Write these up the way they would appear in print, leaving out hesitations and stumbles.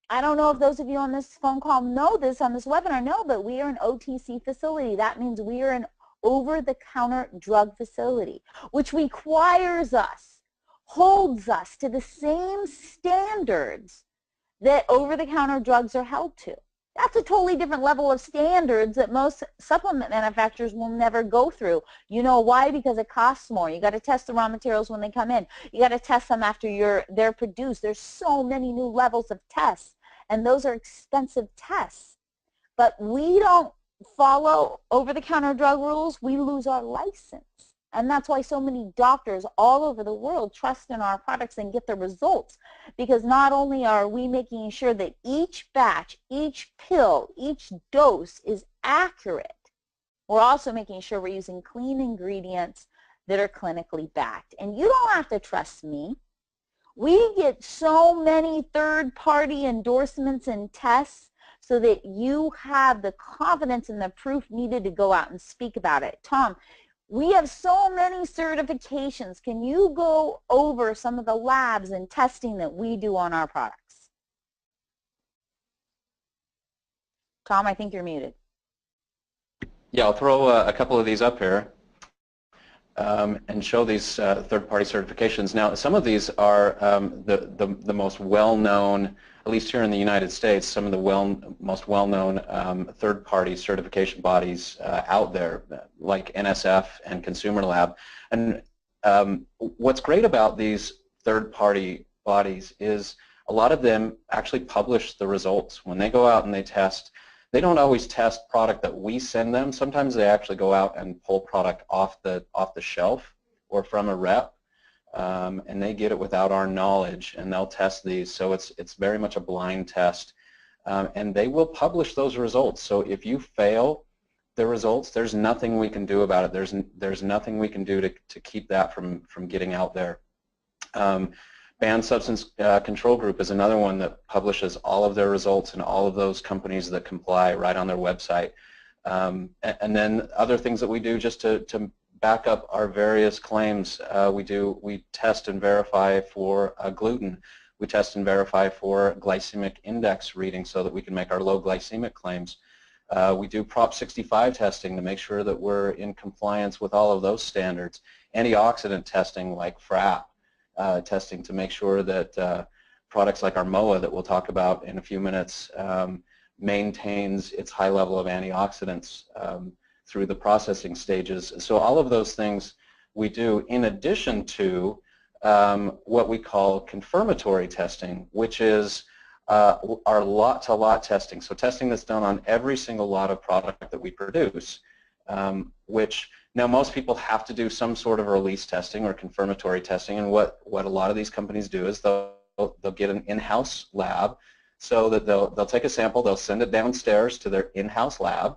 I don't know if those of you on this phone call know this, on this webinar know, but we are an OTC facility. That means we are an over-the-counter drug facility, which requires us, holds us to the same standards that over-the-counter drugs are held to. That's a totally different level of standards that most supplement manufacturers will never go through. You know why? Because it costs more. You got to test the raw materials when they come in. You got to test them after they're produced. There's so many new levels of tests, and those are expensive tests. But we don't follow over-the-counter drug rules, we lose our license. And that's why so many doctors all over the world trust in our products and get the results, because not only are we making sure that each batch, each pill, each dose is accurate, we're also making sure we're using clean ingredients that are clinically backed. And you don't have to trust me. We get so many third-party endorsements and tests so that you have the confidence and the proof needed to go out and speak about it. Tom, we have so many certifications. Can you go over some of the labs and testing that we do on our products? Tom, I think you're muted. Yeah, I'll throw a couple of these up here and show these third-party certifications. Now, some of these are the most well-known, at least here in the United States, some of the most well-known third-party certification bodies out there, like NSF and Consumer Lab. And what's great about these third-party bodies is a lot of them actually publish the results. When they go out and they test, they don't always test product that we send them. Sometimes they actually go out and pull product off the shelf or from a rep. And they get it without our knowledge, and they'll test these. So it's very much a blind test, and they will publish those results. So if you fail the results, there's nothing we can do about it. There's nothing we can do to keep that from getting out there. Banned Substance Control Group is another one that publishes all of their results and all of those companies that comply right on their website. And then other things that we do just to back up our various claims. We test and verify for gluten. We test and verify for glycemic index reading so that we can make our low glycemic claims. We do Prop 65 testing to make sure that we're in compliance with all of those standards. Antioxidant testing like FRAP testing to make sure that products like our MOA that we'll talk about in a few minutes maintains its high level of antioxidants through the processing stages. So all of those things we do in addition to what we call confirmatory testing, which is our lot-to-lot testing. So testing that's done on every single lot of product that we produce, which now most people have to do some sort of release testing or confirmatory testing, and what a lot of these companies do is they'll get an in-house lab so that they'll take a sample, they'll send it downstairs to their in-house lab,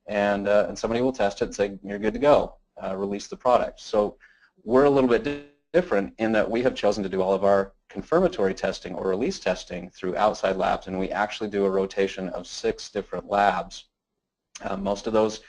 and somebody will test it and say, you're good to go, release the product. So we're a little bit different in that we have chosen to do all of our confirmatory testing or release testing through outside labs, and we actually do a rotation of 6 different labs. Most of those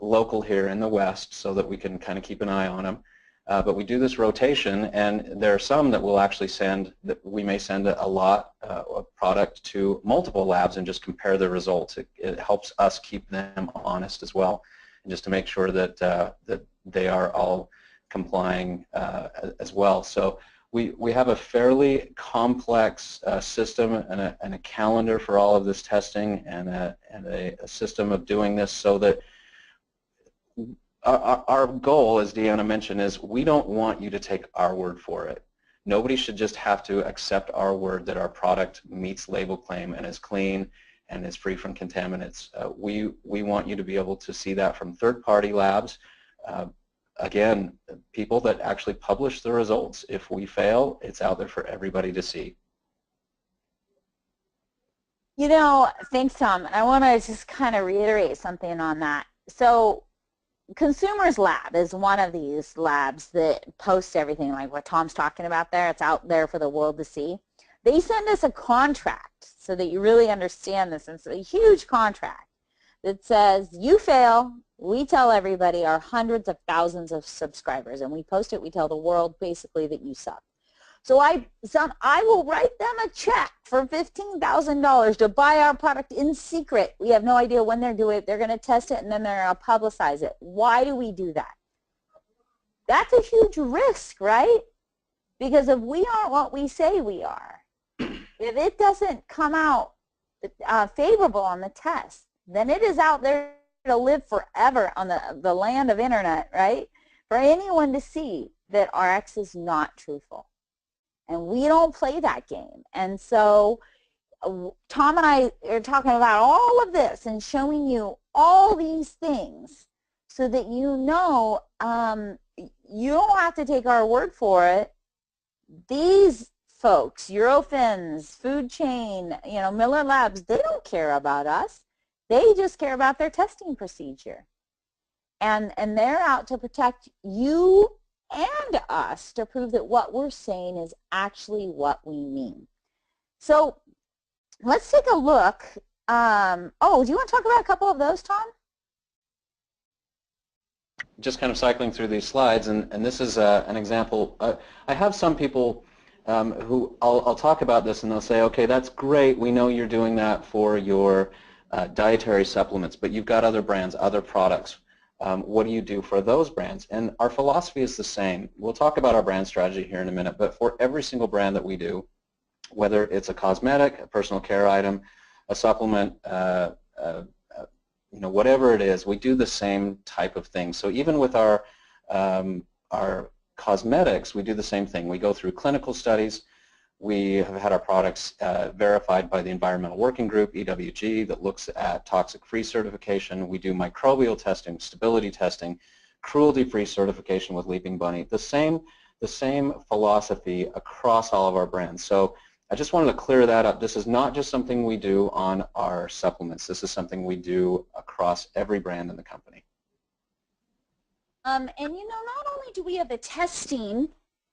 local here in the West so that we can kind of keep an eye on them. But we do this rotation, and there are some that we'll actually send, that we may send a lot of product to multiple labs and just compare the results. It helps us keep them honest as well, and just to make sure that, that they are all complying as well. So we have a fairly complex system and a calendar for all of this testing, and a system of doing this so that our goal, as Deanna mentioned, is we don't want you to take our word for it. Nobody should just have to accept our word that our product meets label claim and is clean and is free from contaminants. We want you to be able to see that from third-party labs. Again, people that actually publish the results. If we fail, it's out there for everybody to see. You know, thanks, Tom. I want to just kind of reiterate something on that. So Consumers Lab is one of these labs that posts everything like what Tom's talking about there. It's out there for the world to see. They send us a contract so that you really understand this. It's a huge contract that says you fail, we tell everybody, our hundreds of thousands of subscribers, and we post it, we tell the world basically that you suck. So I will write them a check for $15,000 to buy our product in secret. We have no idea when they're doing it. They're going to test it and then they're going to publicize it. Why do we do that? That's a huge risk, right? Because if we aren't what we say we are, if it doesn't come out favorable on the test, then it is out there to live forever on the land of internet, right? For anyone to see that ARIIX is not truthful. And we don't play that game. And so Tom and I are talking about all of this and showing you all these things so that you know you don't have to take our word for it. These folks, Eurofins, Food Chain, Miller Labs, they don't care about us. They just care about their testing procedure. And they're out to protect you and us to prove that what we're saying is actually what we mean. So let's take a look. Oh, do you want to talk about a couple of those, Tom? Just kind of cycling through these slides, and this is an example. I have some people who I'll talk about this and they'll say, okay, that's great, we know you're doing that for your dietary supplements, but you've got other brands, other products. What do you do for those brands? And our philosophy is the same. We'll talk about our brand strategy here in a minute, but for every single brand that we do, whether it's a cosmetic, a personal care item, a supplement, whatever it is, we do the same type of thing. So even with our cosmetics, we do the same thing. We go through clinical studies. We have had our products verified by the Environmental Working Group, EWG, that looks at toxic-free certification. We do microbial testing, stability testing, cruelty-free certification with Leaping Bunny. The same philosophy across all of our brands. So I just wanted to clear that up. This is not just something we do on our supplements. This is something we do across every brand in the company. And not only do we have the testing,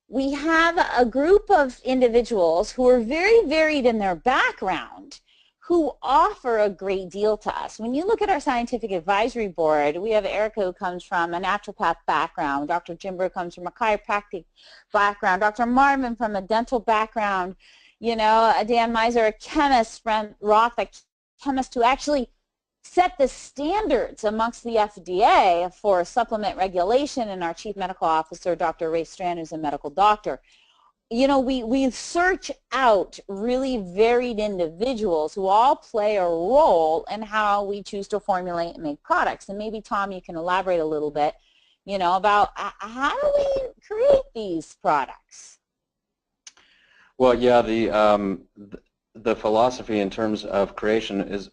we have a group of individuals who are very varied in their background who offer a great deal to us. When you look at our scientific advisory board, we have Erica, who comes from a naturopath background, Dr. Jimber comes from a chiropractic background, Dr. Marvin from a dental background, Dan Miser, a chemist from Roth, a chemist who actually set the standards amongst the FDA for supplement regulation, and our chief medical officer, Dr. Ray Strand, who's a medical doctor. We search out really varied individuals who all play a role in how we choose to formulate and make products. And maybe, Tom, you can elaborate a little bit, about how do we create these products? Well, yeah, the philosophy in terms of creation is,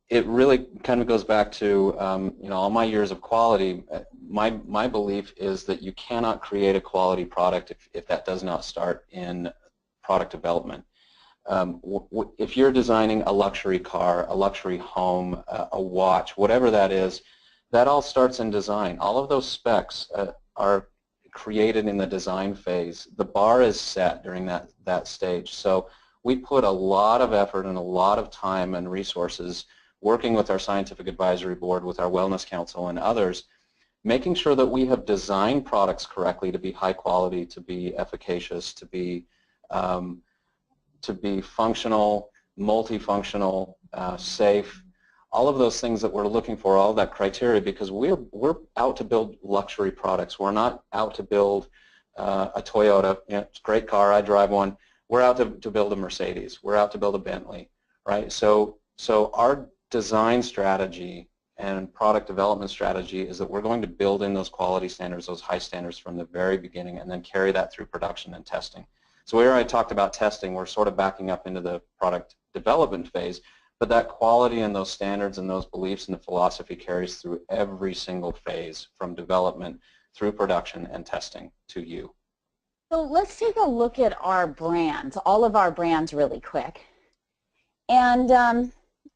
it really kind of goes back to all my years of quality. My belief is that you cannot create a quality product if that does not start in product development. If you're designing a luxury car, a luxury home, a watch, whatever that is, that all starts in design. All of those specs are created in the design phase. The bar is set during that stage. So we put a lot of effort and a lot of time and resources working with our scientific advisory board, with our wellness council and others, making sure that we have designed products correctly to be high quality, to be efficacious, to be functional, multifunctional, safe, all of those things that we're looking for, all of that criteria, because we're out to build luxury products. We're not out to build a Toyota. It's a great car, I drive one. We're out to build a Mercedes. We're out to build a Bentley, right? So our design strategy and product development strategy is that we're going to build in those quality standards, those high standards from the very beginning, and then carry that through production and testing. So where I talked about testing, we're sort of backing up into the product development phase, but that quality and those standards and those beliefs and the philosophy carries through every single phase, from development through production and testing to you. So let's take a look at our brands, all of our brands, really quick. And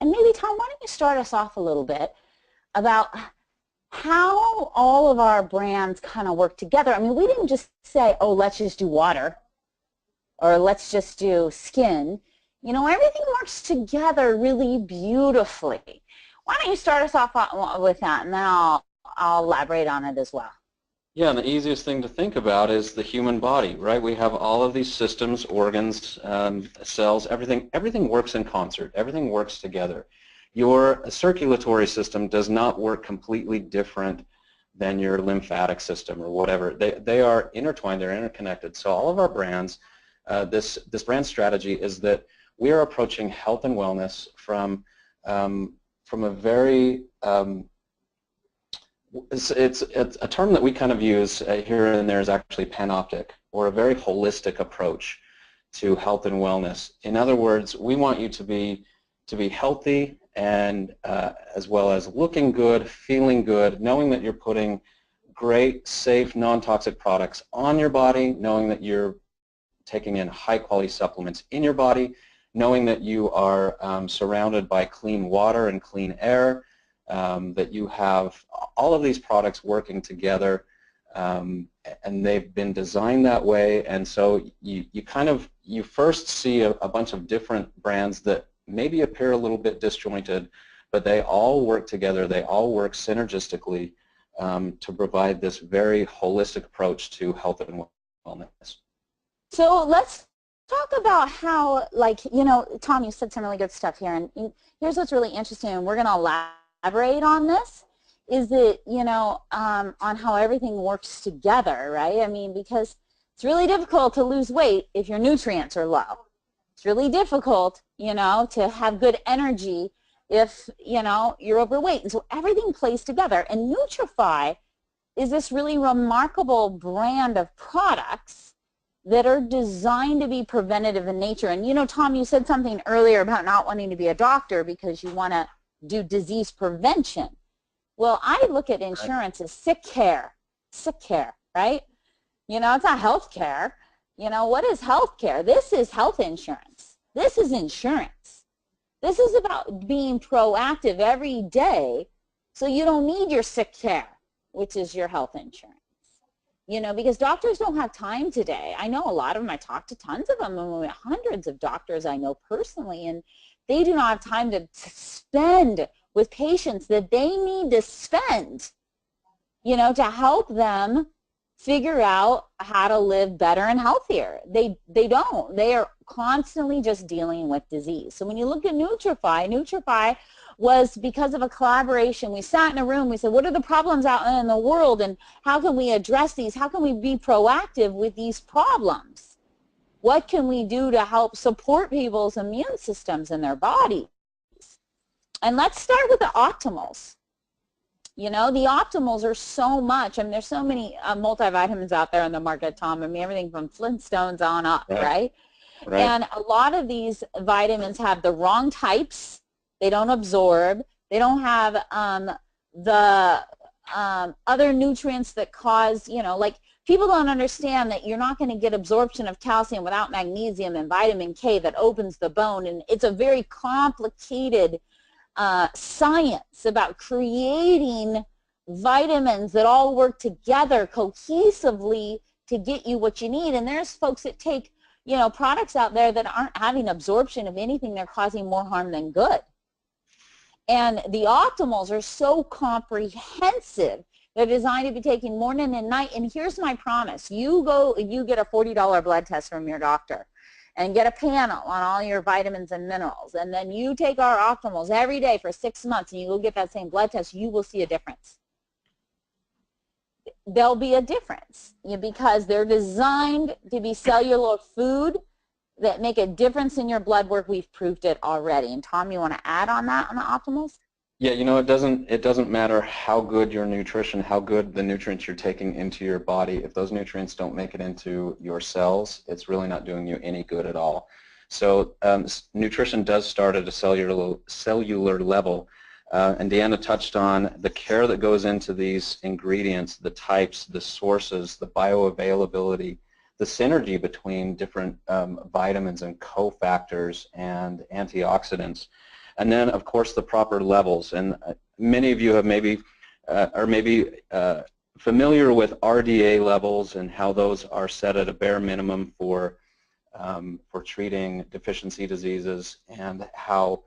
maybe, Tom, why don't you start us off a little bit about how all of our brands kind of work together. I mean, we didn't just say, oh, let's just do water or let's just do skin. Everything works together really beautifully. Why don't you start us off with that, and then I'll elaborate on it as well. Yeah, and the easiest thing to think about is the human body, right? We have all of these systems, organs, cells, everything works in concert. Everything works together. Your circulatory system does not work completely different than your lymphatic system or whatever. They are intertwined, they're interconnected. So all of our brands, this brand strategy is that we are approaching health and wellness from a very it's a term that we kind of use here and there is actually panoptic, or a very holistic approach to health and wellness. In other words, we want you to be healthy and as well as looking good, feeling good, knowing that you're putting great, safe, non-toxic products on your body, knowing that you're taking in high-quality supplements in your body, knowing that you are surrounded by clean water and clean air, that you have all of these products working together, and they've been designed that way. And so you first see a bunch of different brands that maybe appear a little bit disjointed, but they all work together. They all work synergistically to provide this very holistic approach to health and wellness. So let's talk about how, like, Tom, you said some really good stuff here, and here's what's really interesting, and we're going to elaborate on this, is that, on how everything works together, right? I mean, because it's really difficult to lose weight if your nutrients are low. It's really difficult, to have good energy if, you're overweight. And so everything plays together. And Nutrify is this really remarkable brand of products that are designed to be preventative in nature. And, Tom, you said something earlier about not wanting to be a doctor because you want to do disease prevention. Well, I look at insurance as sick care, right? It's not health care. What is health care? This is health insurance. This is insurance. This is about being proactive every day so you don't need your sick care, which is your health insurance. Because doctors don't have time today. I know a lot of them. I talk to tons of them, and hundreds of doctors I know personally, and they do not have time to spend with patients that they need to spend, to help them figure out how to live better and healthier. They don't. They are constantly just dealing with disease. So when you look at Nutrify was because of a collaboration. We sat in a room, we said, what are the problems out in the world, and how can we address these? How can we be proactive with these problems? What can we do to help support people's immune systems in their bodies? And let's start with the optimals. The optimals are so much. I mean, there's so many multivitamins out there on the market, Tom. I mean, everything from Flintstones on up, right? And a lot of these vitamins have the wrong types. They don't absorb. They don't have the other nutrients that cause, like people don't understand that you're not going to get absorption of calcium without magnesium and vitamin K that opens the bone. And it's a very complicated science about creating vitamins that all work together cohesively to get you what you need. And there's folks that take, products out there that aren't having absorption of anything. They're causing more harm than good. And the optimals are so comprehensive. They're designed to be taken morning and night. And here's my promise. You get a $40 blood test from your doctor and get a panel on all your vitamins and minerals. And then you take our optimals every day for 6 months and you go get that same blood test, you will see a difference. There'll be a difference because they're designed to be cellular food that make a difference in your blood work. We've proved it already. And Tom, you want to add on that on the optimals? Yeah, it doesn't matter how good your nutrition, how good the nutrients you're taking into your body. If those nutrients don't make it into your cells, it's really not doing you any good at all. So nutrition does start at a cellular level. And Deanna touched on the care that goes into these ingredients, the types, the sources, the bioavailability, the synergy between different vitamins and cofactors and antioxidants. And then, of course, the proper levels. And many of you have maybe familiar with RDA levels and how those are set at a bare minimum for treating deficiency diseases, and how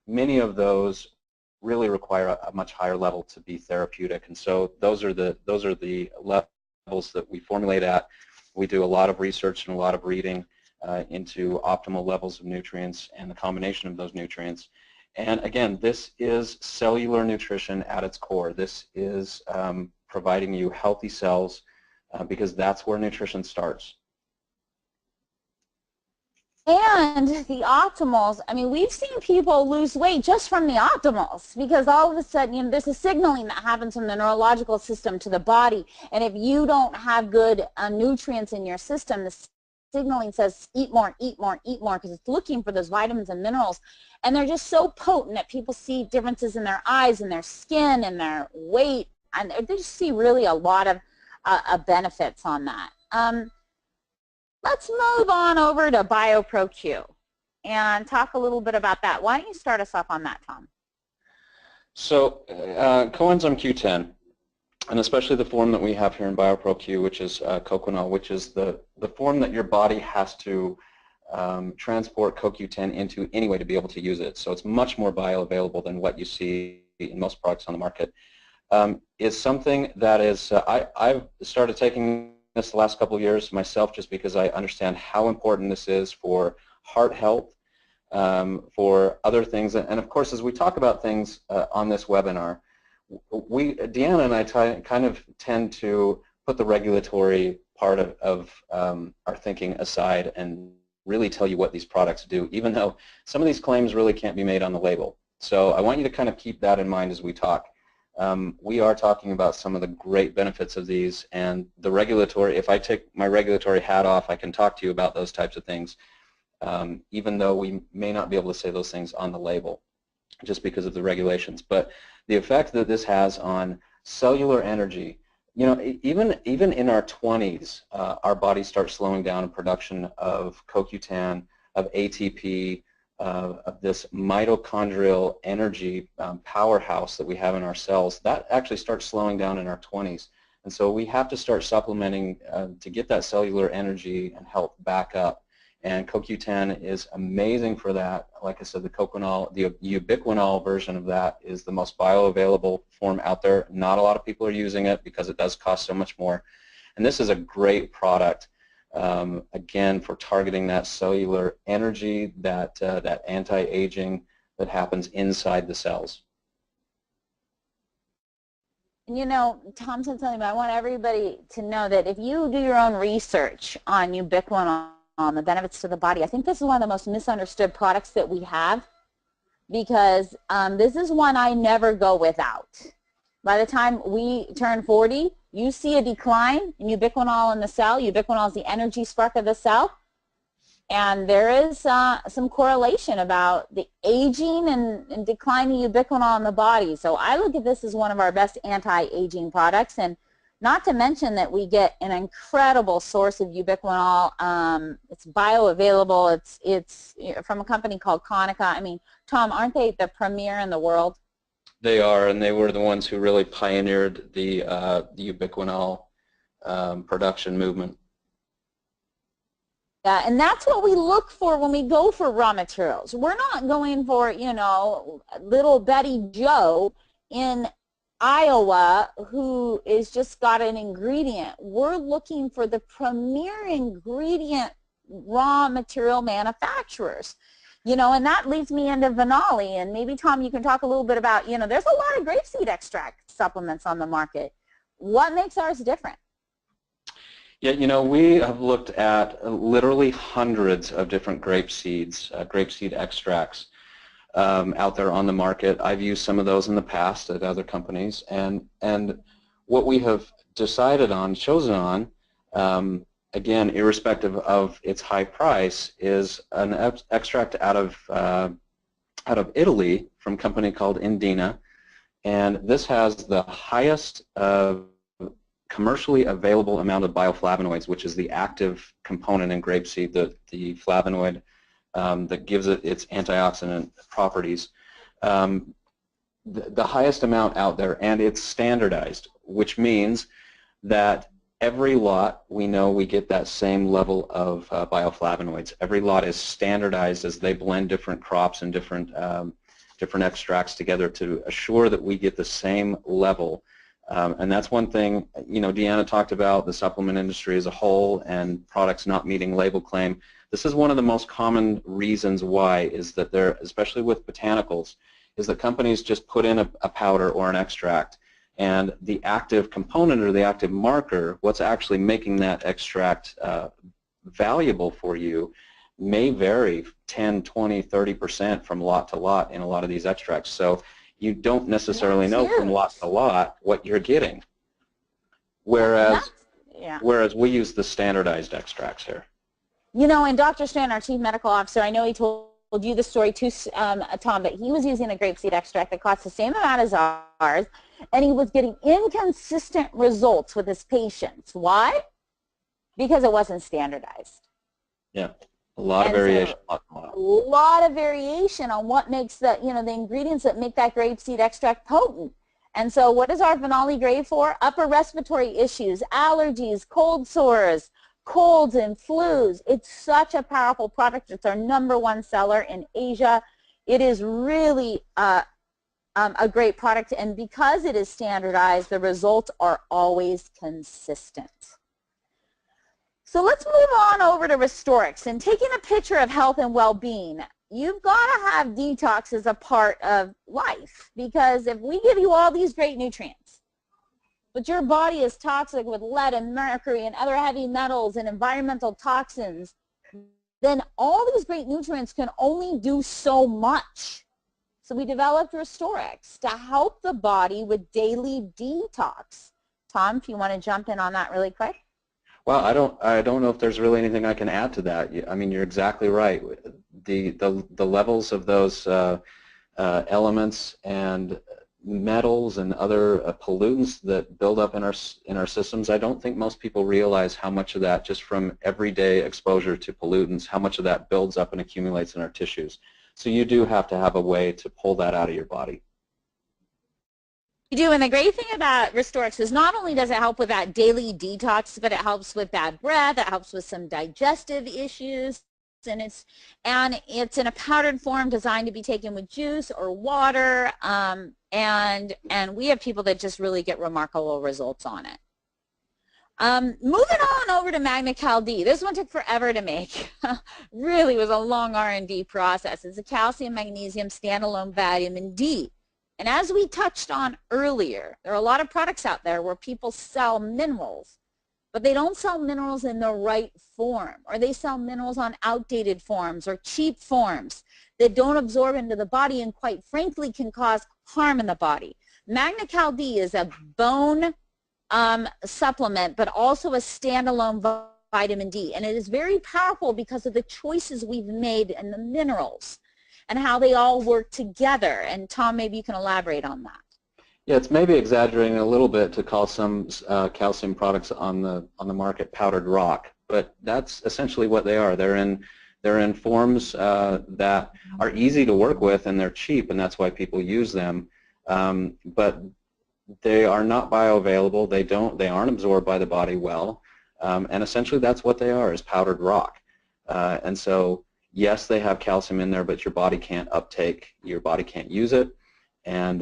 many of those really require a much higher level to be therapeutic. And so those are the levels that we formulate at. We do a lot of research and a lot of reading into optimal levels of nutrients and the combination of those nutrients. And again, this is cellular nutrition at its core. This is providing you healthy cells because that's where nutrition starts. And the optimals, I mean, we've seen people lose weight just from the optimals because all of a sudden, you know, there's a signaling that happens from the neurological system to the body. And if you don't have good nutrients in your system, the signaling says eat more, eat more, eat more, because it's looking for those vitamins and minerals. And they're just so potent that people see differences in their eyes and their skin and their weight. And they just see really a lot of benefits on that. Let's move on over to BioPro-Q and talk a little bit about that. Why don't you start us off on that, Tom? So coenzyme Q10, and especially the form that we have here in BioPro-Q, which is coquinol, which is the form that your body has to transport CoQ10 into anyway to be able to use it. So it's much more bioavailable than what you see in most products on the market. Is something that is, I've started taking this the last couple of years myself just because I understand how important this is for heart health, for other things, and of course as we talk about things on this webinar, Deanna and I kind of tend to put the regulatory part of our thinking aside and really tell you what these products do, even though some of these claims really can't be made on the label. So I want you to kind of keep that in mind as we talk. We are talking about some of the great benefits of these, and the regulatory, if I take my regulatory hat off, I can talk to you about those types of things, even though we may not be able to say those things on the label just because of the regulations. But the effect that this has on cellular energy, you know, even in our 20s, our bodies start slowing down in production of CoQ10, of ATP, of this mitochondrial energy powerhouse that we have in our cells. That actually starts slowing down in our 20s. And so we have to start supplementing to get that cellular energy and health back up. And CoQ10 is amazing for that. Like I said, the coquinol, the ubiquinol version of that is the most bioavailable form out there. Not a lot of people are using it because it does cost so much more. And this is a great product. Again, for targeting that cellular energy, that anti-aging that happens inside the cells. You know, Tom said something, but I want everybody to know that if you do your own research on ubiquinol, on the benefits to the body, I think this is one of the most misunderstood products that we have, because this is one I never go without. By the time we turn 40, you see a decline in ubiquinol in the cell. Ubiquinol is the energy spark of the cell. And there is some correlation about the aging and declining ubiquinol in the body. So I look at this as one of our best anti-aging products. And not to mention that we get an incredible source of ubiquinol. It's bioavailable. It's from a company called Konica. I mean, Tom, aren't they the premier in the world? They are, and they were the ones who really pioneered the ubiquinol production movement. Yeah, and that's what we look for when we go for raw materials. We're not going for, you know, little Betty Joe in Iowa who is just got an ingredient. We're looking for the premier ingredient raw material manufacturers. You know, and that leads me into Vanoli, and maybe, Tom, you can talk a little bit about, you know, there's a lot of grapeseed extract supplements on the market. What makes ours different? Yeah, you know, we have looked at literally hundreds of different grapeseed extracts out there on the market. I've used some of those in the past at other companies, and what we have decided on, chosen on, again, irrespective of its high price, is an extract out of Italy from a company called Deanna, and this has the highest commercially available amount of bioflavonoids, which is the active component in grapeseed, the flavonoid that gives it its antioxidant properties. The highest amount out there, and it's standardized, which means that every lot, we know we get that same level of bioflavonoids. Every lot is standardized as they blend different crops and different extracts together to assure that we get the same level And that's one thing, you know, Deanna talked about the supplement industry as a whole and products not meeting label claim. This is one of the most common reasons why, is that they're, especially with botanicals, is that companies just put in a powder or an extract, and the active component or the active marker, what's actually making that extract valuable for you, may vary 10, 20, 30% from lot to lot in a lot of these extracts. So you don't necessarily know from lot to lot what you're getting. Whereas, whereas we use the standardized extracts here. You know, and Dr. Strand, our Chief Medical Officer, I know he told you the story too, Tom, but he was using a grapeseed extract that cost the same amount as ours, and he was getting inconsistent results with his patients. Why? Because it wasn't standardized. Yeah. A lot of variation. So, a lot of variation on what makes the, you know, the ingredients that make that grapeseed extract potent. And so what is our phenolic great for? Upper respiratory issues, allergies, cold sores, colds and flus. It's such a powerful product. It's our #1 seller in Asia. It is really a great product, and because it is standardized, the results are always consistent. So let's move on over to RestoreX, and taking a picture of health and well-being. You've got to have detox as a part of life, because if we give you all these great nutrients, but your body is toxic with lead and mercury and other heavy metals and environmental toxins, then all these great nutrients can only do so much. So we developed RestoreX to help the body with daily detox. Tom, if you want to jump in on that really quick. Well, I don't know if there's really anything I can add to that. I mean, you're exactly right. The levels of those elements and metals and other pollutants that build up in our systems, I don't think most people realize how much of that, just from everyday exposure to pollutants, how much of that builds up and accumulates in our tissues. So you do have to have a way to pull that out of your body. You do, and the great thing about RestoreX is not only does it help with that daily detox, but it helps with bad breath, it helps with some digestive issues, and it's in a powdered form designed to be taken with juice or water, and we have people that just really get remarkable results on it. Moving on over to Magna-Cal-D. This one took forever to make. Really was a long R&D process. It's a calcium magnesium standalone vitamin D. And as we touched on earlier, there are a lot of products out there where people sell minerals, but they don't sell minerals in the right form, or they sell minerals on outdated forms or cheap forms that don't absorb into the body and, quite frankly, can cause harm in the body. Magna-Cal-D is a bone supplement, but also a standalone vitamin D, and it is very powerful because of the choices we've made in the minerals and how they all work together. And Tom, maybe you can elaborate on that. Yeah, it's maybe exaggerating a little bit to call some calcium products on the market powdered rock, but that's essentially what they are. They're in forms that are easy to work with, and they're cheap, and that's why people use them. But they are not bioavailable. They aren't absorbed by the body well, and essentially that's what they are, is powdered rock. And so, yes, they have calcium in there, but your body can't uptake, your body can't use it, and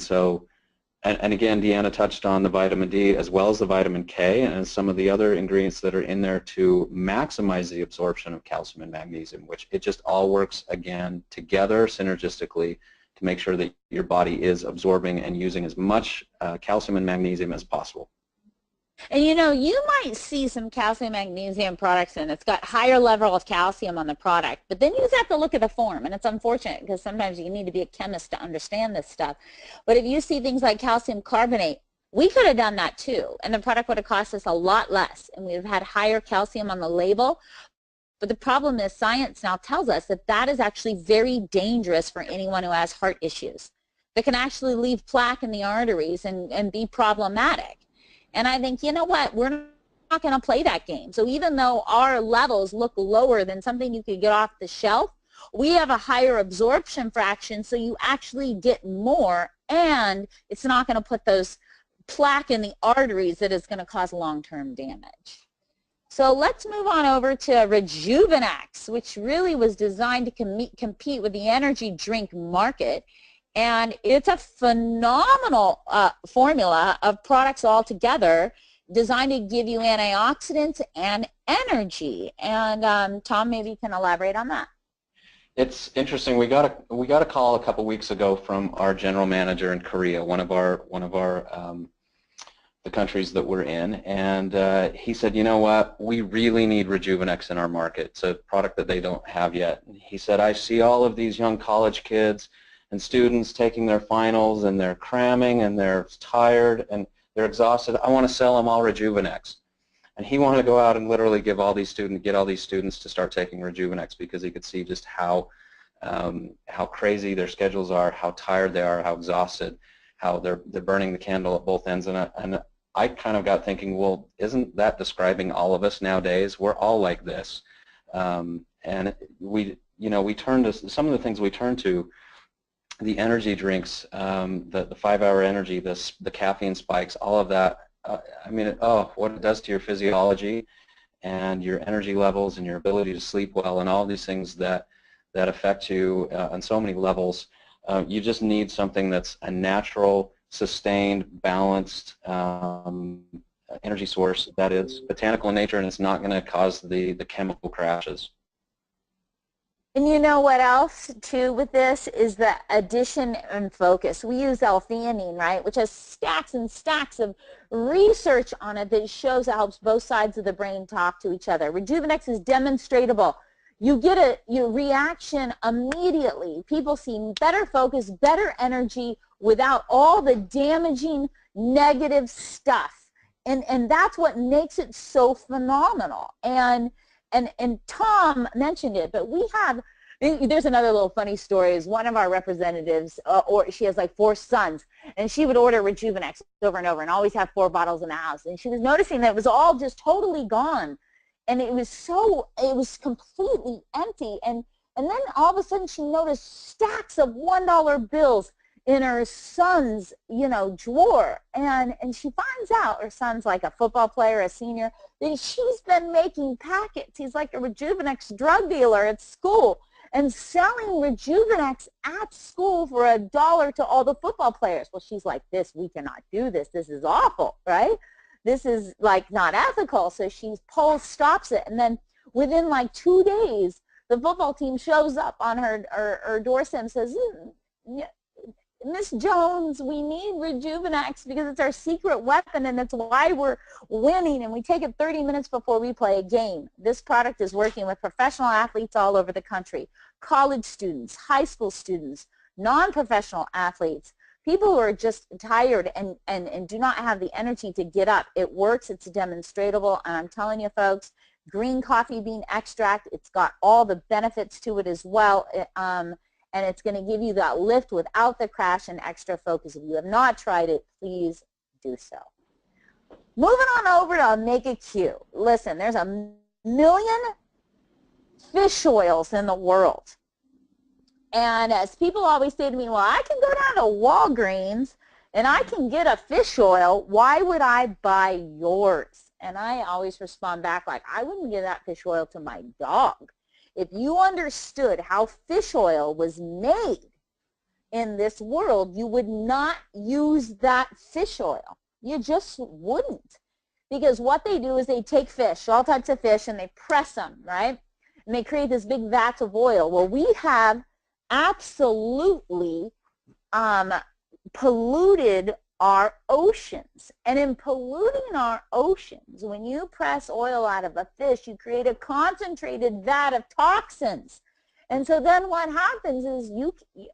so, and again, Deanna touched on the vitamin D as well as the vitamin K and some of the other ingredients that are in there to maximize the absorption of calcium and magnesium, which it just all works again together synergistically to make sure that your body is absorbing and using as much calcium and magnesium as possible. And you know, you might see some calcium magnesium products and it's got higher level of calcium on the product, but then you just have to look at the form, and it's unfortunate because sometimes you need to be a chemist to understand this stuff. But if you see things like calcium carbonate, we could have done that too, and the product would have cost us a lot less, and we would have had higher calcium on the label. But the problem is science now tells us that that is actually very dangerous for anyone who has heart issues. That can actually leave plaque in the arteries and be problematic. And I think, you know what, we're not going to play that game. So even though our levels look lower than something you could get off the shelf, we have a higher absorption fraction, so you actually get more, and it's not going to put those plaque in the arteries that is going to cause long-term damage. So let's move on over to Rejuvenax, which really was designed to compete with the energy drink market. And it's a phenomenal formula of products all together designed to give you antioxidants and energy. And Tom, maybe you can elaborate on that. It's interesting. We got a call a couple weeks ago from our general manager in Korea, one of our the countries that we're in, and he said, you know what, we really need Rejuvenex in our market. It's a product that they don't have yet. And he said, I see all of these young college kids and students taking their finals, and they're cramming, and they're tired, and they're exhausted. I want to sell them all Rejuvenex. And he wanted to go out and literally get all these students to start taking Rejuvenex, because he could see just how crazy their schedules are, how tired they are, how exhausted, how they're burning the candle at both ends. And I kind of got thinking, well, isn't that describing all of us nowadays? We're all like this, and we turn to some of the things we turn to. The energy drinks, the 5-hour energy, the caffeine spikes, all of that. I mean, what it does to your physiology and your energy levels and your ability to sleep well, and all these things that affect you on so many levels. You just need something that's a natural, sustained, balanced energy source that is botanical in nature, and it's not going to cause the chemical crashes. And you know what else, too, with this is the addition and focus. We use L-theanine, right, which has stacks and stacks of research on it that shows it helps both sides of the brain talk to each other. Rejuvenex is demonstratable. You get your reaction immediately. People see better focus, better energy without all the damaging negative stuff. And that's what makes it so phenomenal. And Tom mentioned it, but we have, there's another little funny story, is one of our representatives, she has like 4 sons, and she would order Rejuvenex over and over and always have 4 bottles in the house. And she was noticing that it was all just totally gone. And it was completely empty. And then all of a sudden she noticed stacks of $1 bills in her son's, drawer. And she finds out her son's like a football player, a senior, that she's been making packets. He's like a Rejuvenex drug dealer at school and selling Rejuvenex at school for $1 to all the football players. Well, she's like, we cannot do this. This is awful, right? This is like not ethical. So she stops it, and then within like 2 days, the football team shows up on her doorstep and says, Miss Jones, we need Rejuvenex because it's our secret weapon, and it's why we're winning, and we take it 30 minutes before we play a game. This product is working with professional athletes all over the country, college students, high school students, non-professional athletes, people who are just tired and do not have the energy to get up. It works. It's demonstratable. And I'm telling you, folks, green coffee bean extract, it's got all the benefits to it as well. And it's going to give you that lift without the crash and extra focus. If you have not tried it, please do so. Moving on over to Omega Q. Listen, there's a million fish oils in the world. And as people always say to me, well, I can go down to Walgreens and I can get a fish oil. Why would I buy yours? And I always respond back like, I wouldn't give that fish oil to my dog. If you understood how fish oil was made in this world, you would not use that fish oil. You just wouldn't. Because what they do is they take fish, all types of fish, and they press them, right? And they create this big vat of oil. Well, we have absolutely polluted our oceans. And in polluting our oceans, when you press oil out of a fish, you create a concentrated vat of toxins. And so then what happens is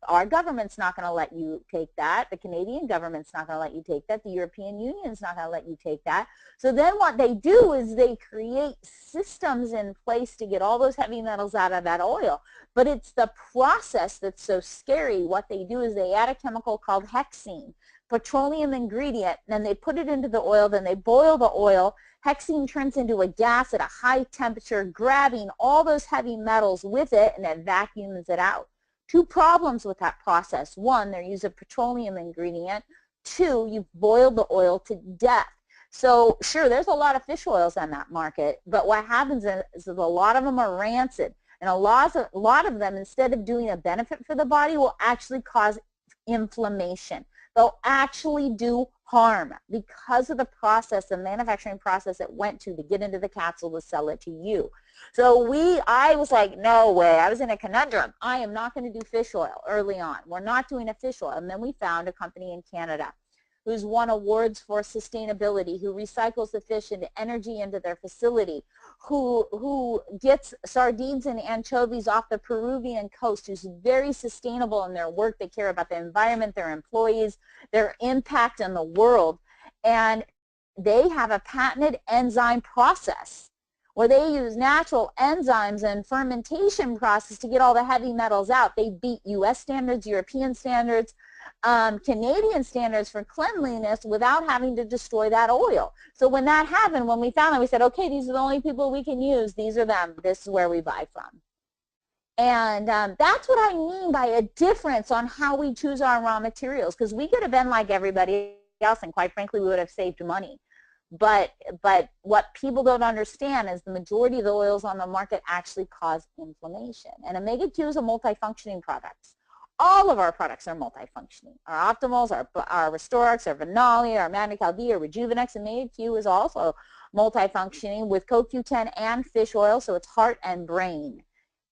our government's not going to let you take that. The Canadian government's not going to let you take that. The European Union's not going to let you take that. So then what they do is they create systems in place to get all those heavy metals out of that oil. But it's the process that's so scary. What they do is they add a chemical called hexene, petroleum ingredient, and they put it into the oil, then they boil the oil. Hexene turns into a gas at a high temperature, grabbing all those heavy metals with it, and it vacuums it out. 2 problems with that process. 1, they're using a petroleum ingredient. 2, you've boiled the oil to death. So sure, there's a lot of fish oils on that market, but what happens is a lot of them are rancid, and a lot of them, instead of doing a benefit for the body, will actually cause inflammation. They'll actually do harm because of the process, the manufacturing process it went to get into the capsule to sell it to you. So I was like, no way. I was in a conundrum. I am not going to do fish oil early on. We're not doing a fish oil. And then we found a company in Canada who's won awards for sustainability, who recycles the fish into energy into their facility, who gets sardines and anchovies off the Peruvian coast, who's very sustainable in their work. They care about the environment, their employees, their impact on the world. And they have a patented enzyme process where they use natural enzymes and fermentation process to get all the heavy metals out. They beat U.S. standards, European standards, Canadian standards for cleanliness without having to destroy that oil. So when that happened, when we found that, we said, okay, these are the only people we can use. These are them. This is where we buy from. And that's what I mean by a difference on how we choose our raw materials, because we could have been like everybody else, and quite frankly, we would have saved money. But what people don't understand is the majority of the oils on the market actually cause inflammation. And omega-3 is a multifunctioning product. All of our products are multifunctioning. Our Optimals, our Restorix, our Venali, our Magna V, our Rejuvenex, and omega-3 is also multifunctioning with CoQ10 and fish oil, so it's heart and brain.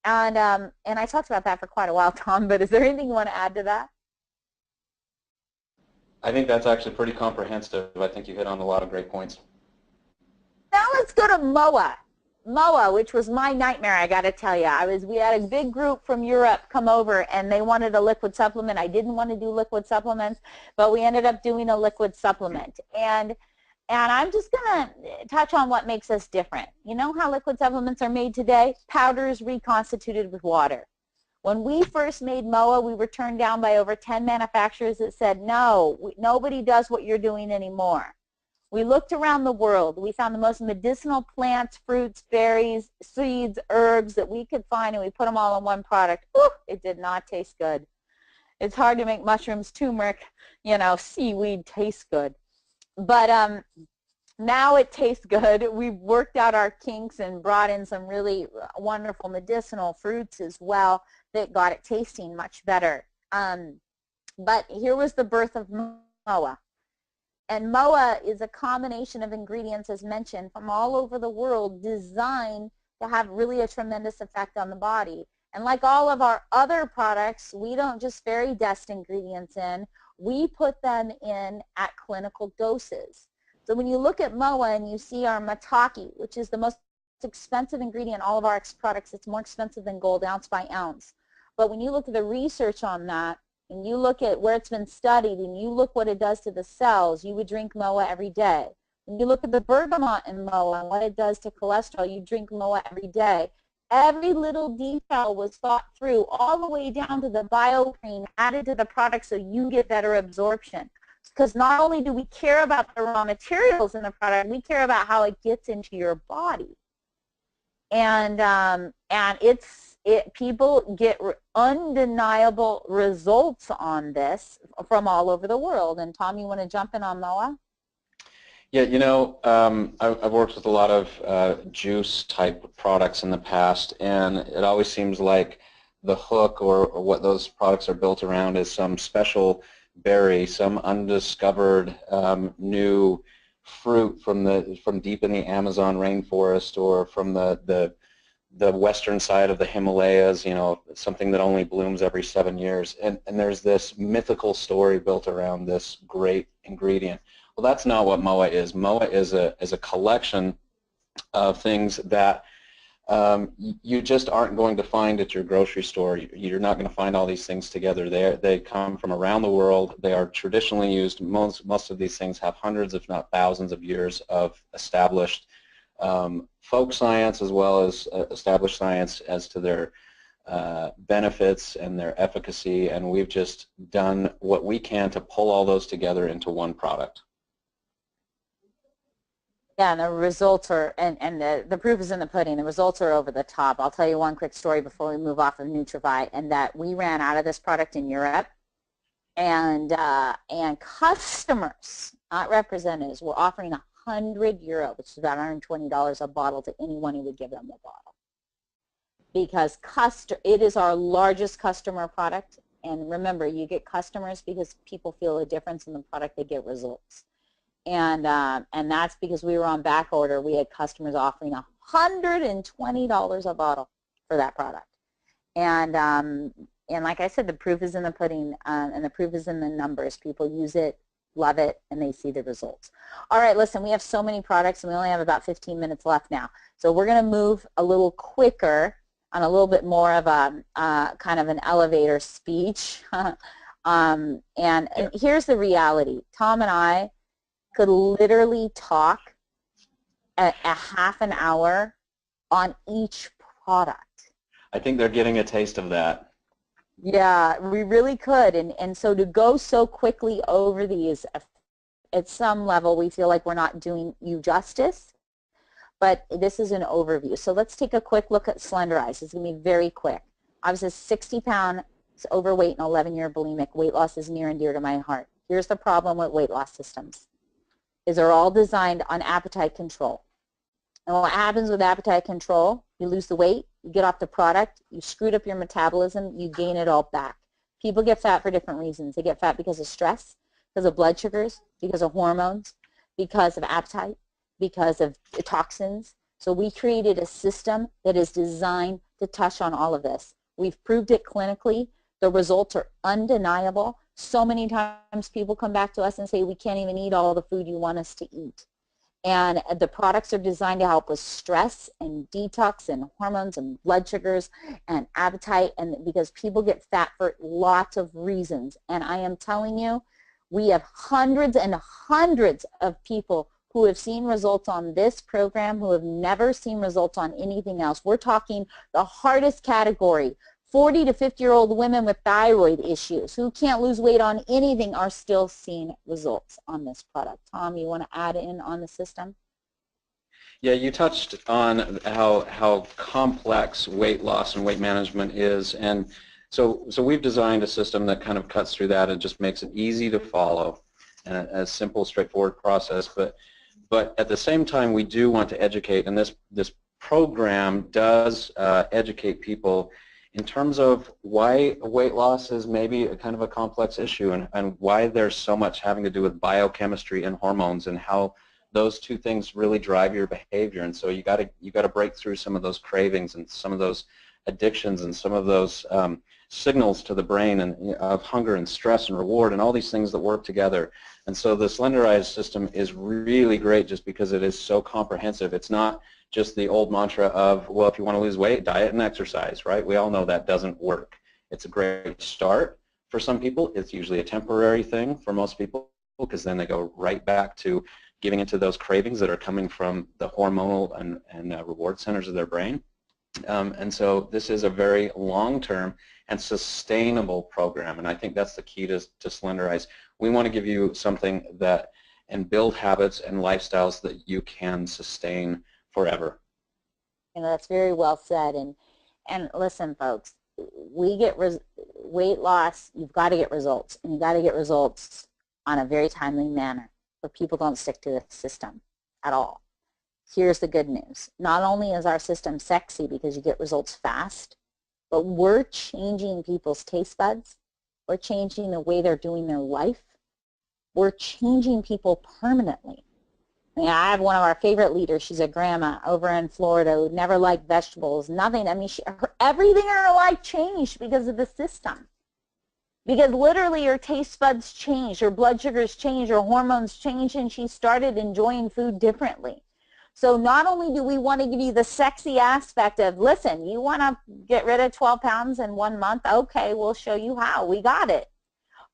And I talked about that for quite a while, Tom, but is there anything you want to add to that? I think that's actually pretty comprehensive. I think you hit on a lot of great points. Now let's go to MOA. MOA, which was my nightmare, I got to tell you. We had a big group from Europe come over, and they wanted a liquid supplement. I didn't want to do liquid supplements, but we ended up doing a liquid supplement. And I'm just going to touch on what makes us different. You know how liquid supplements are made today? Powders reconstituted with water. When we first made MOA, we were turned down by over 10 manufacturers that said, no, nobody does what you're doing anymore. We looked around the world. We found the most medicinal plants, fruits, berries, seeds, herbs that we could find, and we put them all in one product. Ooh, it did not taste good. It's hard to make mushrooms, turmeric, seaweed taste good. But now it tastes good. We've worked out our kinks and brought in some really wonderful medicinal fruits as well that got it tasting much better. But here was the birth of MOA. And MOA is a combination of ingredients, as mentioned, from all over the world designed to have really a tremendous effect on the body. And like all of our other products, we don't just fairy dust ingredients in. We put them in at clinical doses. So when you look at MOA and you see our Mataki, which is the most expensive ingredient in all of our products, it's more expensive than gold ounce by ounce. But when you look at the research on that, and you look at where it's been studied, and you look what it does to the cells, you would drink MOA every day. When you look at the bergamot in MOA and what it does to cholesterol, you drink MOA every day. Every little detail was thought through all the way down to the biocrene added to the product so you get better absorption. Because not only do we care about the raw materials in the product, we care about how it gets into your body. And people get undeniable results on this from all over the world. And Tom, you want to jump in on MOA? Yeah, I've worked with a lot of juice type products in the past, and it always seems like the hook or what those products are built around is some special berry, some undiscovered new fruit from deep in the Amazon rainforest or from the western side of the Himalayas, something that only blooms every 7 years. And there's this mythical story built around this great ingredient. Well, that's not what MOA is. MOA is a collection of things that you just aren't going to find at your grocery store. You're not going to find all these things together. They come from around the world. They are traditionally used. Most of these things have hundreds, if not thousands, of years of established folk science as well as established science as to their benefits and their efficacy, and we've just done what we can to pull all those together into one product. Yeah, and the results are, and the proof is in the pudding. The results are over the top. I'll tell you one quick story before we move off of Nutrify, and that we ran out of this product in Europe, and customers, not representatives, were offering €100, which is about $120 a bottle, to anyone who would give them the bottle. Because it is our largest customer product, and remember, you get customers because people feel a difference in the product, they get results. And that's because we were on back order. We had customers offering $120 a bottle for that product. And like I said, the proof is in the pudding, and the proof is in the numbers. People use it, love it, and they see the results. All right, listen, we have so many products, and we only have about 15 minutes left now. So we're going to move a little quicker on a little bit more of a kind of an elevator speech. And here's the reality. Tom and I could literally talk a half an hour on each product. I think they're getting a taste of that. Yeah, we really could. And so to go so quickly over these, at some level, we feel like we're not doing you justice. But this is an overview. So let's take a quick look at Slenderize. It's going to be very quick. I was a 60-pound overweight and 11-year bulimic. Weight loss is near and dear to my heart. Here's the problem with weight loss systems, is they're all designed on appetite control. And what happens with appetite control, you lose the weight, you get off the product, you screwed up your metabolism, you gain it all back. People get fat for different reasons. They get fat because of stress, because of blood sugars, because of hormones, because of appetite, because of toxins. So we created a system that is designed to touch on all of this. We've proved it clinically. The results are undeniable. So many times people come back to us and say, we can't even eat all the food you want us to eat. And the products are designed to help with stress and detox and hormones and blood sugars and appetite, and because people get fat for lots of reasons. And I am telling you, we have hundreds and hundreds of people who have seen results on this program who have never seen results on anything else. We're talking the hardest category. 40 to 50-year-old women with thyroid issues who can't lose weight on anything are still seeing results on this product. Tom, you want to add in on the system? Yeah, you touched on how complex weight loss and weight management is, and so we've designed a system that kind of cuts through that and just makes it easy to follow, and a simple, straightforward process. But at the same time, we do want to educate, and this program does educate people in terms of why weight loss is maybe a kind of a complex issue, and why there's so much having to do with biochemistry and hormones, and how those two things really drive your behavior. And so you got to break through some of those cravings and some of those addictions and some of those signals to the brain and of hunger and stress and reward and all these things that work together. And so the Slenderize system is really great just because it is so comprehensive. It's not just the old mantra of, well, if you want to lose weight, diet and exercise, right? We all know that doesn't work. It's a great start for some people. It's usually a temporary thing for most people, because then they go right back to giving into those cravings that are coming from the hormonal and reward centers of their brain. And so this is a very long-term and sustainable program, and I think that's the key to Slenderize. We want to give you something that, and build habits and lifestyles that you can sustain forever. You know, that's very well said. And listen, folks, we get weight loss. You've got to get results, and you've got to get results on a very timely manner. But people don't stick to the system at all. Here's the good news. Not only is our system sexy because you get results fast, but we're changing people's taste buds. We're changing the way they're doing their life. We're changing people permanently. I mean, I have one of our favorite leaders. She's a grandma over in Florida who never liked vegetables, nothing. I mean, everything in her life changed because of the system. Because literally her taste buds changed, her blood sugars changed, her hormones changed, and she started enjoying food differently. So not only do we want to give you the sexy aspect of, listen, you want to get rid of 12 pounds in 1 month? Okay, we'll show you how. We got it.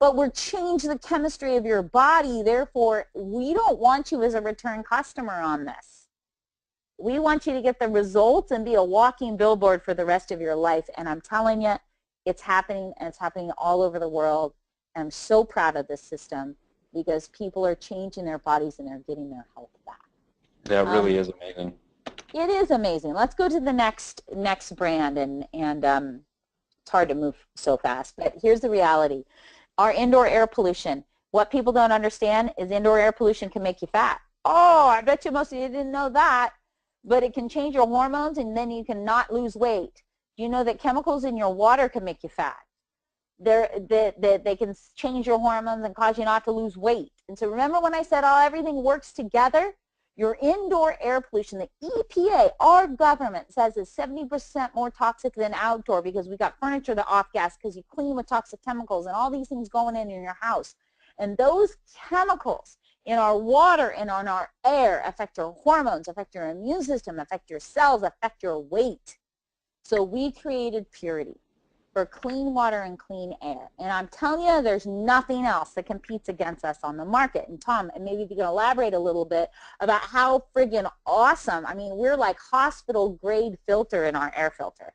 But we're changing the chemistry of your body. Therefore, we don't want you as a return customer on this. We want you to get the results and be a walking billboard for the rest of your life. And I'm telling you, it's happening, and it's happening all over the world. And I'm so proud of this system because people are changing their bodies and they're getting their health back. That really is amazing. It is amazing. Let's go to the next brand, and it's hard to move so fast. But here's the reality. Our indoor air pollution. What people don't understand is indoor air pollution can make you fat. Oh, I bet you most of you didn't know that. But it can change your hormones, and then you can not lose weight. Do you know that chemicals in your water can make you fat? They can change your hormones and cause you not to lose weight. And so remember when I said, oh, everything works together? Your indoor air pollution, the EPA, our government, says is 70% more toxic than outdoor because we got furniture to off-gas because you clean with toxic chemicals and all these things going in your house. And those chemicals in our water and on our air affect your hormones, affect your immune system, affect your cells, affect your weight. So we created Purity for clean water and clean air. And I'm telling you, there's nothing else that competes against us on the market. And Tom, and maybe if you can elaborate a little bit about how friggin' awesome. I mean, we're like hospital grade filter in our air filter.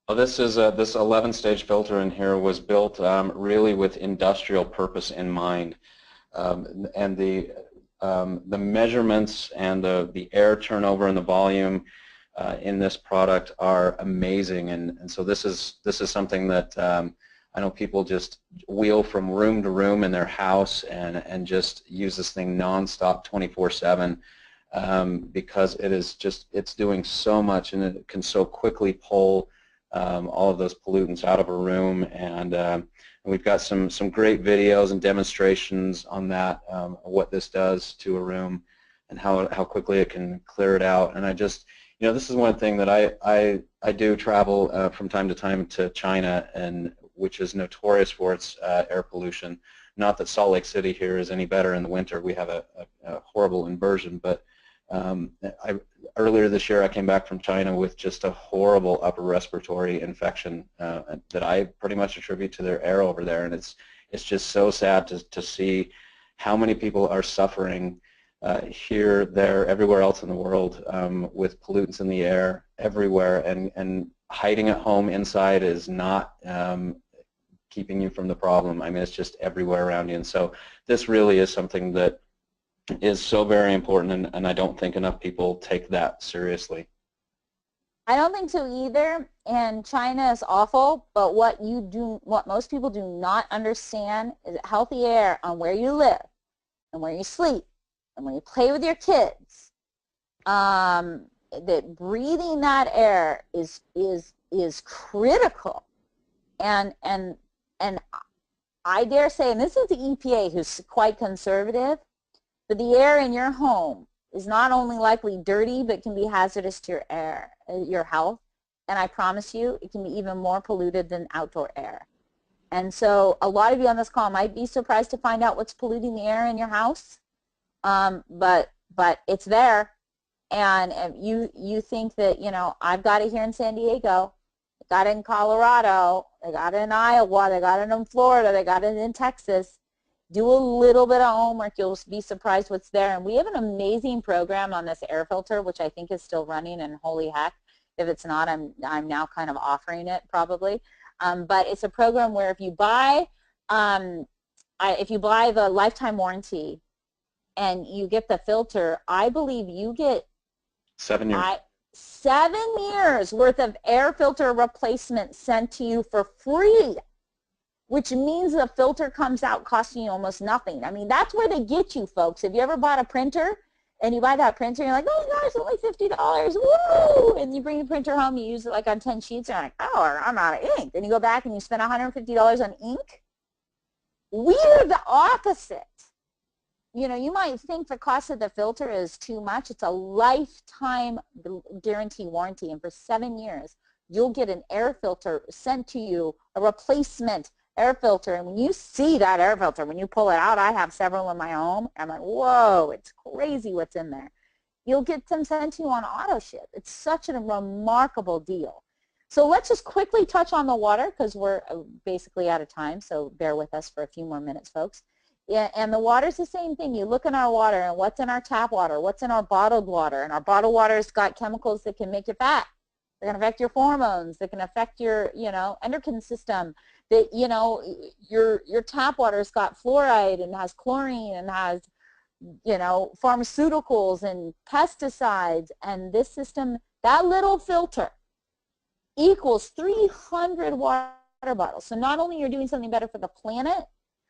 Well, this is this 11-stage filter in here was built really with industrial purpose in mind, and the measurements and the air turnover and the volume in this product are amazing, and so this is something that I know people just wheel from room to room in their house and just use this thing nonstop 24/7 because it's doing so much, and it can so quickly pull all of those pollutants out of a room, and we've got some great videos and demonstrations on that, what this does to a room and how quickly it can clear it out. And I just, this is one thing that I do travel from time to time to China, and which is notorious for its air pollution. Not that Salt Lake City here is any better in the winter. We have a horrible inversion, but earlier this year I came back from China with just a horrible upper respiratory infection that I pretty much attribute to their air over there, and it's just so sad to see how many people are suffering here, there, everywhere else in the world with pollutants in the air everywhere, and hiding at home inside is not keeping you from the problem. I mean, it's just everywhere around you, and so this really is something that is so very important, and I don't think enough people take that seriously. I don't think so either, and China is awful, but what most people do not understand is that healthy air on where you live and where you sleep and when you play with your kids, that breathing that air is critical, and I dare say, and this is the EPA who's quite conservative, but the air in your home is not only likely dirty, but can be hazardous to your health. And I promise you, it can be even more polluted than outdoor air. And so a lot of you on this call might be surprised to find out what's polluting the air in your house, but it's there. And you think that, I've got it here in San Diego, I got it in Colorado, I got it in Iowa, they got it in Florida, they got it in Texas. Do a little bit of homework, you'll be surprised what's there. And we have an amazing program on this air filter, which I think is still running, and holy heck, if it's not, I'm now kind of offering it probably. But it's a program where if you buy the lifetime warranty and you get the filter, I believe you get 7 years. 7 years worth of air filter replacement sent to you for free, which means the filter comes out costing you almost nothing. I mean, that's where they get you, folks. Have you ever bought a printer and you buy that printer and you're like, oh gosh, it's only $50, woo! And you bring the printer home, you use it like on 10 sheets, and you're like, oh, I'm out of ink. Then you go back and you spend $150 on ink. We're the opposite. You might think the cost of the filter is too much. It's a lifetime guarantee warranty, and for 7 years, you'll get an air filter sent to you, a replacement air filter. And when you see that air filter, when you pull it out, I have several in my home, I'm like, whoa, it's crazy what's in there. You'll get them sent to you on auto ship. It's such a remarkable deal. So let's just quickly touch on the water, because we're basically out of time, so bear with us for a few more minutes, folks. Yeah, and the water's the same thing. You look in our water, and what's in our tap water, what's in our bottled water, and our bottled water's got chemicals that can make you fat. They're going to affect your hormones. They can affect your, endocrine system. That, your tap water's got fluoride and has chlorine and has, pharmaceuticals and pesticides. And this system, that little filter equals 300 water bottles. So not only you're doing something better for the planet,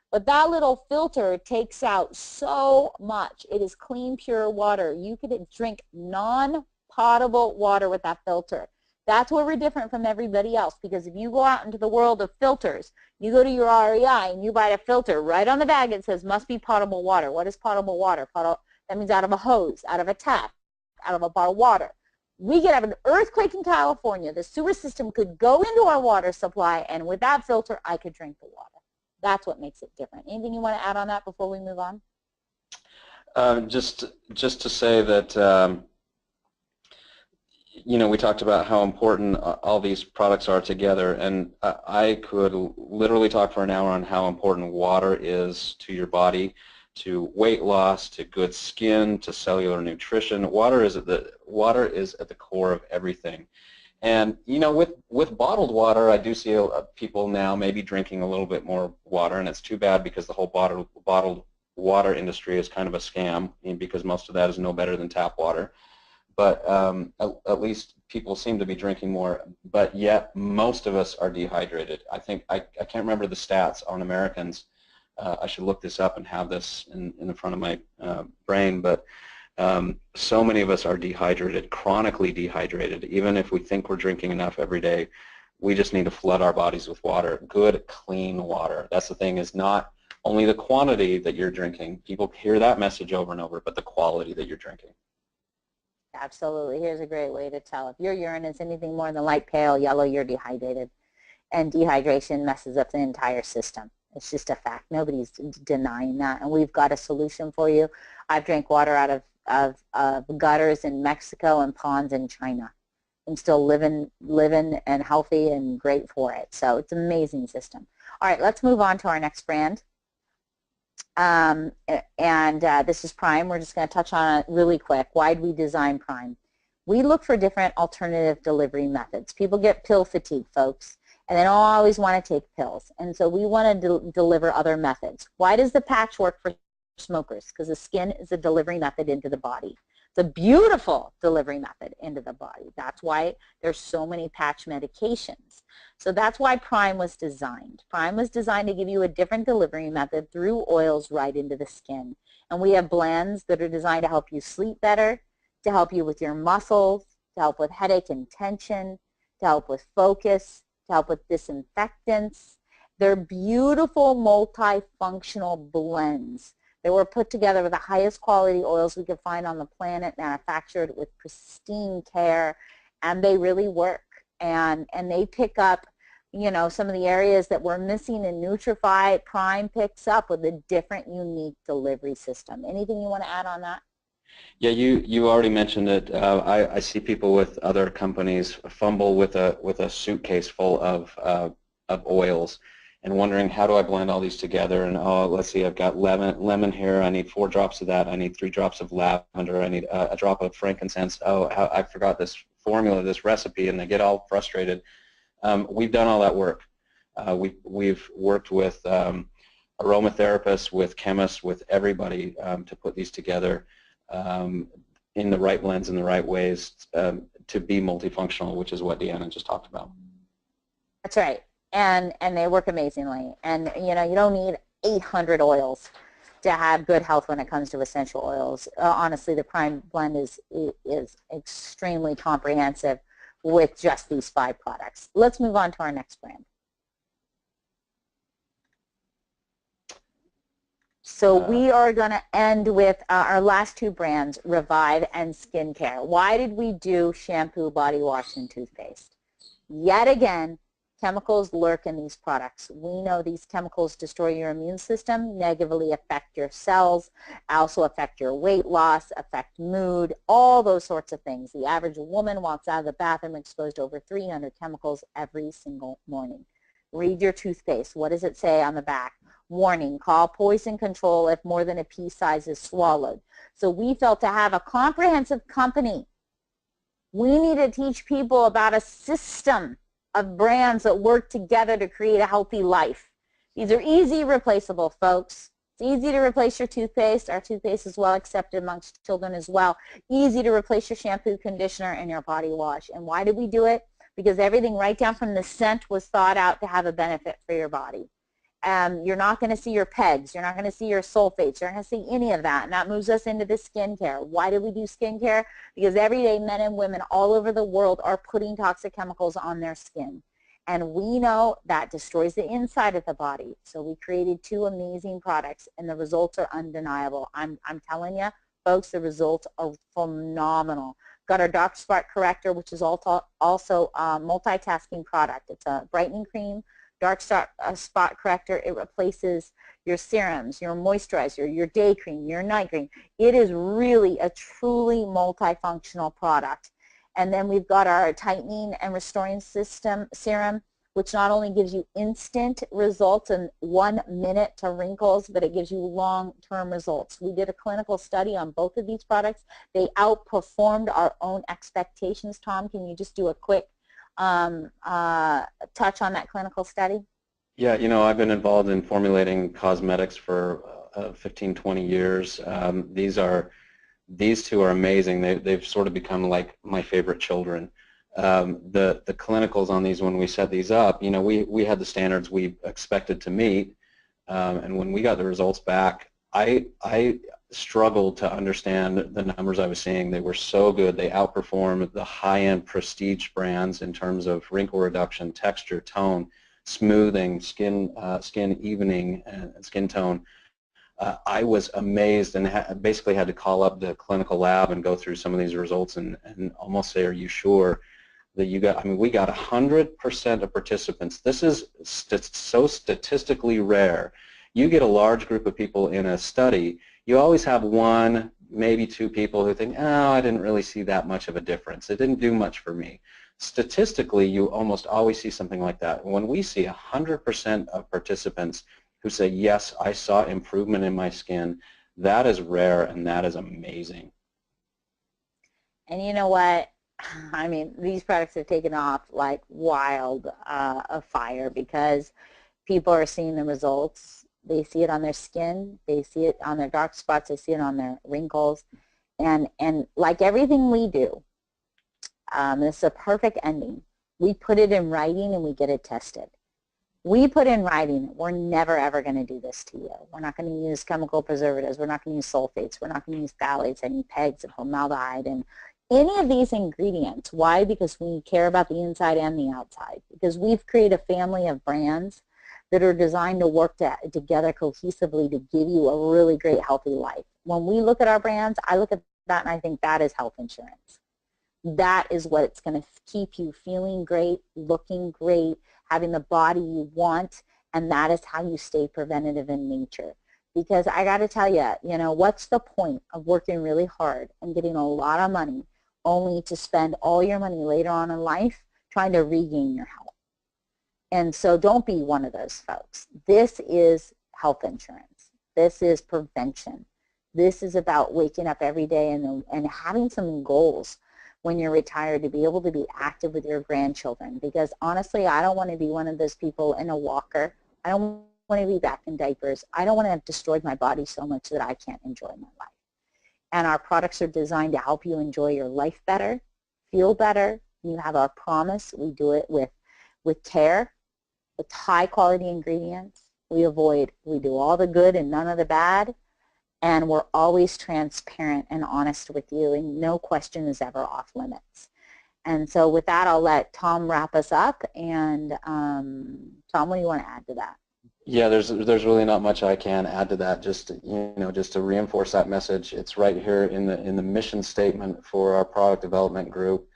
but that little filter takes out so much. It is clean, pure water. You could drink non-potable water with that filter. That's where we're different from everybody else, because if you go out into the world of filters, you go to your REI and you buy a filter, right on the bag it says must be potable water. What is potable water? That means out of a hose, out of a tap, out of a bottled water. We could have an earthquake in California. The sewer system could go into our water supply, and with that filter, I could drink the water. That's what makes it different. Anything you want to add on that before we move on? Just to say that, you know, we talked about how important all these products are together, and I could literally talk for an hour on how important water is to your body, to weight loss, to good skin, to cellular nutrition. Water is at the core of everything. And you know, with bottled water, I do see people now maybe drinking a little bit more water, and it's too bad because the whole bottled water industry is kind of a scam, because most of that is no better than tap water. But at least people seem to be drinking more, but yet most of us are dehydrated. I think, I can't remember the stats on Americans. I should look this up and have this in the front of my brain, but so many of us are dehydrated, chronically dehydrated. Even if we think we're drinking enough every day, we just need to flood our bodies with water, good, clean water. That's the thing, is not only the quantity that you're drinking. People hear that message over and over, but the quality that you're drinking. Absolutely. Here's a great way to tell. If your urine is anything more than light pale yellow, you're dehydrated. And dehydration messes up the entire system. It's just a fact. Nobody's denying that. And we've got a solution for you. I've drank water out of gutters in Mexico and ponds in China. I'm still living and healthy and great for it. So it's an amazing system. All right, let's move on to our next brand. This is Prime. We're just going to touch on it really quick. Why did we design Prime? We look for different alternative delivery methods. People get pill fatigue, folks, and they don't always want to take pills. And so we want to deliver other methods. Why does the patch work for smokers? Because the skin is a delivery method into the body. It's a beautiful delivery method into the body. That's why there's so many patch medications. So that's why Prime was designed. Prime was designed to give you a different delivery method through oils right into the skin. And we have blends that are designed to help you sleep better, to help you with your muscles, to help with headache and tension, to help with focus, to help with disinfectants. They're beautiful multifunctional blends. They were put together with the highest quality oils we could find on the planet, manufactured with pristine care, and they really work. And they pick up, you know, some of the areas that we're missing in Nutrify. Prime picks up with a different, unique delivery system. Anything you want to add on that? Yeah, you already mentioned it. I see people with other companies fumble with a suitcase full of oils and wondering, how do I blend all these together? And oh, let's see, I've got lemon here. I need 4 drops of that. I need 3 drops of lavender. I need a drop of frankincense. Oh, I forgot this formula, this recipe, and they get all frustrated. We've done all that work. We've worked with aromatherapists, with chemists, with everybody to put these together in the right blends, in the right ways, to be multifunctional, which is what Deanna just talked about. That's right. And they work amazingly. And you know, you don't need 800 oils to have good health when it comes to essential oils. Honestly, the Prime blend is extremely comprehensive with just these 5 products. Let's move on to our next brand. So we are going to end with our last 2 brands, Revive and Skincare. Why did we do shampoo, body wash, and toothpaste? Yet again, chemicals lurk in these products. We know these chemicals destroy your immune system, negatively affect your cells, also affect your weight loss, affect mood, all those sorts of things. The average woman walks out of the bathroom exposed to over 300 chemicals every single morning. Read your toothpaste. What does it say on the back? Warning, call poison control if more than a pea size is swallowed. So we felt to have a comprehensive company, we need to teach people about a system of brands that work together to create a healthy life. These are easy replaceable, folks. It's easy to replace your toothpaste. Our toothpaste is well accepted amongst children as well. Easy to replace your shampoo, conditioner, and your body wash. And why did we do it? Because everything right down from the scent was thought out to have a benefit for your body. You're not going to see your PEGs. You're not going to see your sulfates. You're not going to see any of that. And that moves us into the skincare. Why do we do skincare? Because every day men and women all over the world are putting toxic chemicals on their skin. And we know that destroys the inside of the body. So we created 2 amazing products, and the results are undeniable. I'm telling you, folks, the results are phenomenal. Got our dark spot corrector, which is also a multitasking product. It's a brightening cream, dark spot corrector. It replaces your serums, your moisturizer, your day cream, your night cream. It is really a truly multifunctional product. And then we've got our tightening and restoring system serum, which not only gives you instant results in 1 minute to wrinkles, but it gives you long-term results. We did a clinical study on both of these products. They outperformed our own expectations. Tom, can you just do a quick touch on that clinical study? Yeah, you know, I've been involved in formulating cosmetics for 15, 20 years. These 2 are amazing. They've sort of become like my favorite children. The clinicals on these, when we set these up, you know, we had the standards we expected to meet, and when we got the results back, I struggled to understand the numbers I was seeing. They were so good. They outperformed the high-end prestige brands in terms of wrinkle reduction, texture, tone, smoothing, skin evening, and skin tone. I was amazed and basically had to call up the clinical lab and go through some of these results and almost say, are you sure that you got, I mean, we got 100% of participants. This is so statistically rare. You get a large group of people in a study, you always have 1, maybe 2 people who think, oh, I didn't really see that much of a difference. It didn't do much for me. Statistically, you almost always see something like that. When we see 100% of participants who say, yes, I saw improvement in my skin, that is rare and that is amazing. And you know what? I mean, these products have taken off like wild fire because people are seeing the results. They see it on their skin. They see it on their dark spots. They see it on their wrinkles. And like everything we do, this is a perfect ending. We put it in writing and we get it tested. We put in writing, we're never ever going to do this to you. We're not going to use chemical preservatives. We're not going to use sulfates. We're not going to use phthalates, any PEGs and formaldehyde and any of these ingredients. Why? Because we care about the inside and the outside. Because we've created a family of brands that are designed to work together cohesively to give you a really great healthy life. When we look at our brands, I look at that and I think that is health insurance. That is what it's going to keep you feeling great, looking great, having the body you want, and that is how you stay preventative in nature. Because I got to tell you, you know, what's the point of working really hard and getting a lot of money only to spend all your money later on in life trying to regain your health? And so don't be one of those folks. This is health insurance. This is prevention. This is about waking up every day and having some goals when you're retired to be able to be active with your grandchildren. Because honestly, I don't want to be one of those people in a walker. I don't want to be back in diapers. I don't want to have destroyed my body so much that I can't enjoy my life. And our products are designed to help you enjoy your life better, feel better. You have our promise. We do it with care, with high quality ingredients. We do all the good and none of the bad. And we're always transparent and honest with you, and no question is ever off limits. And so with that, I'll let Tom wrap us up. And Tom, what do you want to add to that? Yeah, there's really not much I can add to that. Just just to reinforce that message, it's right here in the mission statement for our product development group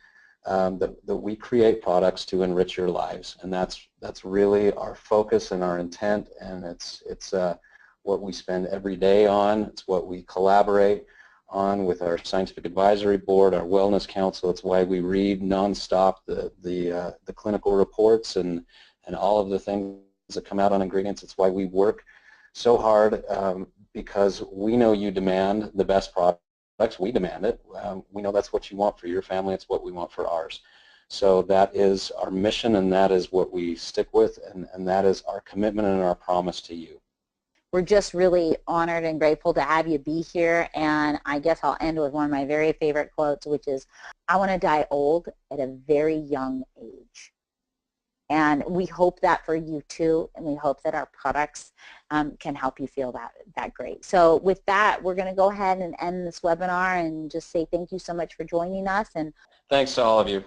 that we create products to enrich your lives, and that's really our focus and our intent, and it's what we spend every day on. It's what we collaborate on with our scientific advisory board, our wellness council. It's why we read nonstop the clinical reports and all of the things that come out on ingredients. It's why we work so hard because we know you demand the best products. We demand it. We know that's what you want for your family. It's what we want for ours. So that is our mission, and that is what we stick with, and that is our commitment and our promise to you. We're just really honored and grateful to have you be here, and I guess I'll end with one of my very favorite quotes, which is, I want to die old at a very young age. And we hope that for you too, and we hope that our products can help you feel that great. So with that, we're going to go ahead and end this webinar and just say thank you so much for joining us. And thanks to all of you.